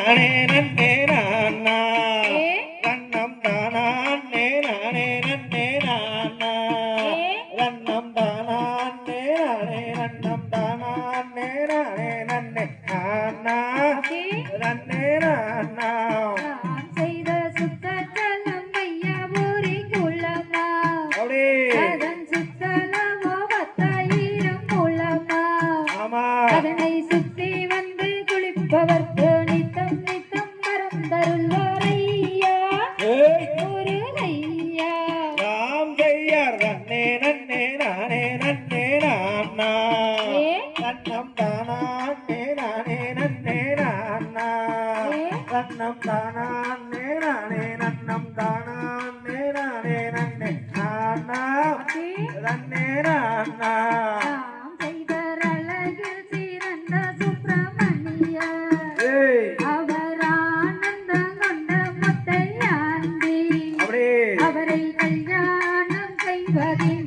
நானே நன்னே நானா ரன்னம் தானே நானே நன்னே நானா ரன்னம் தானே நானே ரன்னம் தானே நானே நன்னே நானா நன்னே நானா செய்த சுத்தலம் ஐயா ஊரி குளமா அதன் சுத்தலமோ 10,000 குளமா அதனை சுற்றி வந்து குளிப்பவர்க்கு நித்தம் நித்தம் வரம் தருள்வாரையா முருகையா ராம் ஜெய்யர் நன்னே நன்னே நானே நன்னே நானா ரன்னம் தானே நானே நன்னே நானா ரன்னம் தானே நானே ரன்னம் தானே நானே நன்னே நானா ரன்னே நானா செய்தரழகில் சிறந்த சுப்பிரமணிய அவர் ஆனந்தம் கொண்ட முத்தையாண்டி அவரை கல்யாணம் செய்வதில்